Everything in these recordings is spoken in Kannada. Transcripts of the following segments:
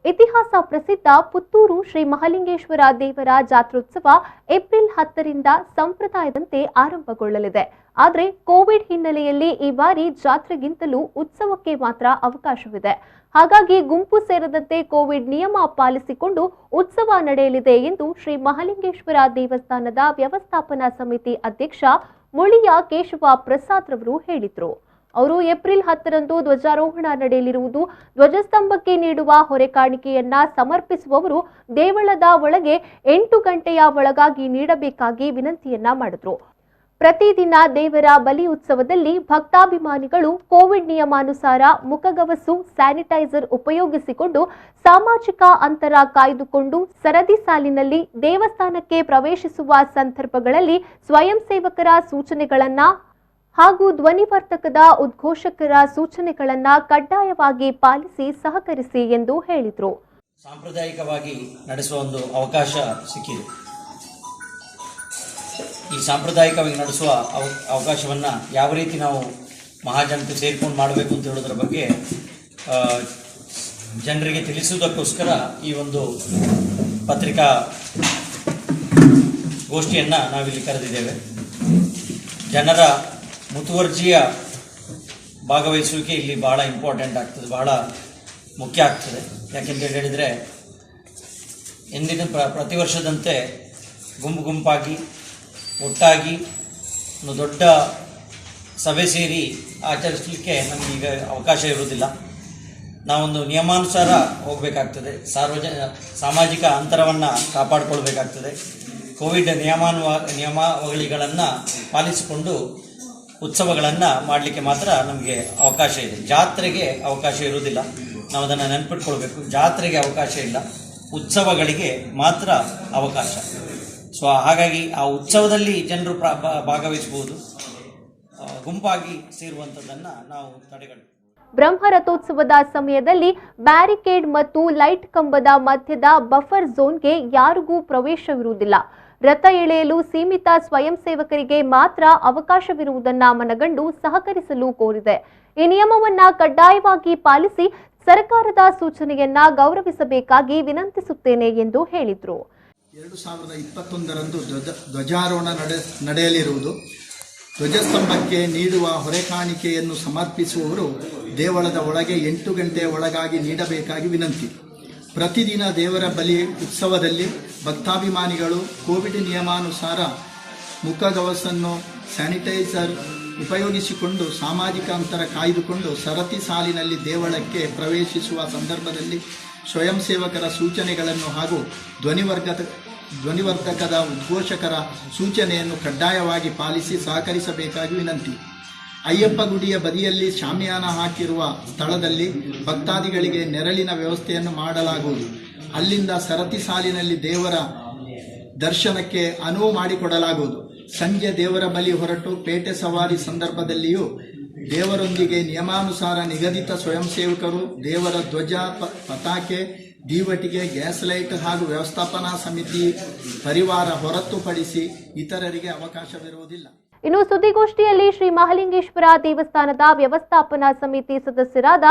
ಇತಿಹಾಸ ಪ್ರಸಿದ್ಧ ಪುತ್ತೂರು ಶ್ರೀ ಮಹಾಲಿಂಗೇಶ್ವರ ದೇವರ ಜಾತ್ರೋತ್ಸವ ಏಪ್ರಿಲ್ 10ರಿಂದ ಸಂಪ್ರದಾಯದಂತೆ ಆರಂಭಗೊಳ್ಳಲಿದೆ. ಆದರೆ ಕೋವಿಡ್ ಹಿನ್ನೆಲೆಯಲ್ಲಿ ಈ ಬಾರಿ ಜಾತ್ರೆಗಿಂತಲೂ ಉತ್ಸವಕ್ಕೆ ಮಾತ್ರ ಅವಕಾಶವಿದೆ. ಹಾಗಾಗಿ ಗುಂಪು ಸೇರದಂತೆ ಕೋವಿಡ್ ನಿಯಮ ಪಾಲಿಸಿಕೊಂಡು ಉತ್ಸವ ನಡೆಯಲಿದೆ ಎಂದು ಶ್ರೀ ಮಹಾಲಿಂಗೇಶ್ವರ ದೇವಸ್ಥಾನದ ವ್ಯವಸ್ಥಾಪನಾ ಸಮಿತಿ ಅಧ್ಯಕ್ಷ ಮುಳಿಯ ಕೇಶವ ಪ್ರಸಾದ್ ರವರು ಹೇಳಿದರು. ಅವರು ಏಪ್ರಿಲ್ 10ರಂದು ಧ್ವಜಾರೋಹಣ ನಡೆಯಲಿರುವುದು. ಧ್ವಜಸ್ತಂಭಕ್ಕೆ ನೀಡುವ ಹೊರೆ ಕಾಣಿಕೆಯನ್ನ ಸಮರ್ಪಿಸುವವರು ದೇವಳದ ಒಳಗೆ 8 ಗಂಟೆಯ ಒಳಗಾಗಿ ನೀಡಬೇಕಾಗಿ ವಿನಂತಿಯನ್ನ ಮಾಡಿದ್ರು. ಪ್ರತಿದಿನ ದೇವರ ಬಲಿ ಉತ್ಸವದಲ್ಲಿ ಭಕ್ತಾಭಿಮಾನಿಗಳು ಕೋವಿಡ್ ನಿಯಮಾನುಸಾರ ಮುಖಗವಸು, ಸ್ಯಾನಿಟೈಸರ್ ಉಪಯೋಗಿಸಿಕೊಂಡು ಸಾಮಾಜಿಕ ಅಂತರ ಕಾಯ್ದುಕೊಂಡು ಸರದಿ ಸಾಲಿನಲ್ಲಿ ದೇವಸ್ಥಾನಕ್ಕೆ ಪ್ರವೇಶಿಸುವ ಸಂದರ್ಭಗಳಲ್ಲಿ ಸ್ವಯಂ ಸೇವಕರ ಸೂಚನೆಗಳನ್ನ ಹಾಗೂ ಧ್ವನಿವರ್ಧಕದ ಉದ್ಘೋಷಕರ ಸೂಚನೆಗಳನ್ನ ಕಡ್ಡಾಯವಾಗಿ ಪಾಲಿಸಿ ಸಹಕರಿಸಿ ಎಂದು ಹೇಳಿದರು. ಸಾಂಪ್ರದಾಯಿಕವಾಗಿ ನಡೆಸುವ ಒಂದು ಅವಕಾಶ ಸಿಕ್ಕಿದೆ. ಈ ಸಾಂಪ್ರದಾಯಿಕವಾಗಿ ನಡೆಸುವ ಅವಕಾಶವನ್ನು ಯಾವ ರೀತಿ ನಾವು ಮಹಾಜನತೆ ಸೇರಿಕೊಂಡು ಮಾಡಬೇಕು ಅಂತ ಹೇಳೋದ್ರ ಬಗ್ಗೆ ಜನರಿಗೆ ತಿಳಿಸುವುದಕ್ಕೋಸ್ಕರ ಈ ಒಂದು ಪತ್ರಿಕಾ ಗೋಷ್ಠಿಯನ್ನು ನಾವಿಲ್ಲಿ ಕರೆದಿದ್ದೇವೆ. ಜನರ ಮುತುವರ್ಜಿಯ ಭಾಗವಹಿಸುವಿಕೆ ಇಲ್ಲಿ ಬಹಳ ಇಂಪಾರ್ಟೆಂಟ್ ಆಗ್ತದೆ, ಬಹಳ ಮುಖ್ಯ ಆಗ್ತದೆ. ಯಾಕೆಂತ ಹೇಳಿದರೆ ಎಂದಿನ ಪ್ರತಿ ವರ್ಷದಂತೆ ಗುಂಪಾಗಿ ಒಟ್ಟಾಗಿ ಒಂದು ದೊಡ್ಡ ಸಭೆ ಸೇರಿ ಆಚರಿಸಲಿಕ್ಕೆ ನಮಗೀಗ ಅವಕಾಶ ಇರುವುದಿಲ್ಲ. ನಾವೊಂದು ನಿಯಮಾನುಸಾರ ಹೋಗಬೇಕಾಗ್ತದೆ. ಸಾಮಾಜಿಕ ಅಂತರವನ್ನು ಕಾಪಾಡಿಕೊಳ್ಬೇಕಾಗ್ತದೆ. ಕೋವಿಡ್ ನಿಯಮಾವಳಿಗಳನ್ನು ಪಾಲಿಸಿಕೊಂಡು ಉತ್ಸವಗಳನ್ನು ಮಾಡಲಿಕ್ಕೆ ಮಾತ್ರ ನಮಗೆ ಅವಕಾಶ ಇದೆ. ಜಾತ್ರೆಗೆ ಅವಕಾಶ ಇರುವುದಿಲ್ಲ, ನಾವು ಅದನ್ನು ನೆನಪಿಟ್ಕೊಳ್ಬೇಕು. ಜಾತ್ರೆಗೆ ಅವಕಾಶ ಇಲ್ಲ, ಉತ್ಸವಗಳಿಗೆ ಮಾತ್ರ ಅವಕಾಶ. ಸೊ ಹಾಗಾಗಿ ಆ ಉತ್ಸವದಲ್ಲಿ ಜನರು ಭಾಗವಹಿಸಬಹುದು, ಗುಂಪಾಗಿ ಸೇರುವಂಥದ್ದನ್ನು ನಾವು ತಡೆಗಟ್ಟಬೇಕು. ಬ್ರಹ್ಮರಥೋತ್ಸವದ ಸಮಯದಲ್ಲಿ ಬ್ಯಾರಿಕೇಡ್ ಮತ್ತು ಲೈಟ್ ಕಂಬದ ಮಧ್ಯದ ಬಫರ್ ಝೋನ್ಗೆ ಯಾರಿಗೂ ಪ್ರವೇಶವಿರುವುದಿಲ್ಲ. ರಥ ಎಳೆಯಲು ಸೀಮಿತ ಸ್ವಯಂ ಸೇವಕರಿಗೆ ಮಾತ್ರ ಅವಕಾಶವಿರುವುದನ್ನು ಮನಗಂಡು ಸಹಕರಿಸಲು ಕೋರಿದೆ. ಈ ನಿಯಮವನ್ನ ಕಡ್ಡಾಯವಾಗಿ ಪಾಲಿಸಿ ಸರ್ಕಾರದ ಸೂಚನೆಯನ್ನ ಗೌರವಿಸಬೇಕಾಗಿ ವಿನಂತಿಸುತ್ತೇನೆ ಎಂದು ಹೇಳಿದರು. 2021ರಂದು ಧ್ವಜಾರೋಹಣ ನಡೆಯಲಿರುವುದು. ಧ್ವಜಸ್ತಂಭಕ್ಕೆ ನೀಡುವ ಹೊರೆ ಕಾಣಿಕೆಯನ್ನು ಸಮರ್ಪಿಸುವವರು ದೇವಳದ ಒಳಗೆ 8 ಗಂಟೆಯ ಒಳಗಾಗಿ ನೀಡಬೇಕಾಗಿ ವಿನಂತಿ. ಪ್ರತಿದಿನ ದೇವರ ಬಲಿ ಉತ್ಸವದಲ್ಲಿ ಭಕ್ತಾಭಿಮಾನಿಗಳು ಕೋವಿಡ್ ನಿಯಮಾನುಸಾರ ಮುಖಗವಸನ್ನು, ಸ್ಯಾನಿಟೈಸರ್ ಉಪಯೋಗಿಸಿಕೊಂಡು ಸಾಮಾಜಿಕ ಅಂತರ ಕಾಯ್ದುಕೊಂಡು ಸರತಿ ಸಾಲಿನಲ್ಲಿ ದೇವಳಕ್ಕೆ ಪ್ರವೇಶಿಸುವ ಸಂದರ್ಭದಲ್ಲಿ ಸ್ವಯಂ ಸೇವಕರ ಸೂಚನೆಗಳನ್ನು ಹಾಗೂ ಧ್ವನಿವರ್ಧಕದ ಉದ್ಘೋಷಕರ ಸೂಚನೆಯನ್ನು ಕಡ್ಡಾಯವಾಗಿ ಪಾಲಿಸಿ ಸಹಕರಿಸಬೇಕಾಗಿ ವಿನಂತಿ. ಅಯ್ಯಪ್ಪ ಗುಡಿಯ ಬದಿಯಲ್ಲಿ ಶಾಮಿಯಾನ ಹಾಕಿರುವ ಸ್ಥಳದಲ್ಲಿ ಭಕ್ತಾದಿಗಳಿಗೆ ನೆರಳಿನ ವ್ಯವಸ್ಥೆಯನ್ನು ಮಾಡಲಾಗುವುದು. ಅಲ್ಲಿಂದ ಸರತಿ ಸಾಲಿನಲ್ಲಿ ದೇವರ ದರ್ಶನಕ್ಕೆ ಅನುವು ಮಾಡಿಕೊಡಲಾಗುವುದು. ಸಂಜೆ ದೇವರ ಬಲಿ ಹೊರಟು ಪೇಟೆ ಸವಾರಿ ಸಂದರ್ಭದಲ್ಲಿಯೂ ದೇವರೊಂದಿಗೆ ನಿಯಮಾನುಸಾರ ನಿಗದಿತ ಸ್ವಯಂ ಸೇವಕರು ದೇವರ ಧ್ವಜ, ಪತಾಕೆ, ದೀವಟಿಗೆ, ಗ್ಯಾಸ್ ಲೈಟ್ ಹಾಗೂ ವ್ಯವಸ್ಥಾಪನಾ ಸಮಿತಿ ಪರಿವಾರ ಹೊರತುಪಡಿಸಿ ಇತರರಿಗೆ ಅವಕಾಶವಿರುವುದಿಲ್ಲ. ಇನ್ನು ಸುದ್ದಿಗೋಷ್ಠಿಯಲ್ಲಿ ಶ್ರೀ ಮಹಾಲಿಂಗೇಶ್ವರ ದೇವಸ್ಥಾನದ ವ್ಯವಸ್ಥಾಪನಾ ಸಮಿತಿ ಸದಸ್ಯರಾದ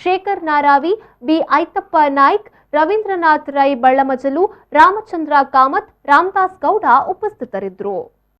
ಶೇಖರ್ ನಾರಾವಿ, ಬಿ ಐತಪ್ಪ ನಾಯ್ಕ್, ರವೀಂದ್ರನಾಥ್ ರೈ ಬಳ್ಳಮಜಲು, ರಾಮಚಂದ್ರ ಕಾಮತ್, ರಾಮದಾಸ್ ಗೌಡ ಉಪಸ್ಥಿತರಿದ್ದರು.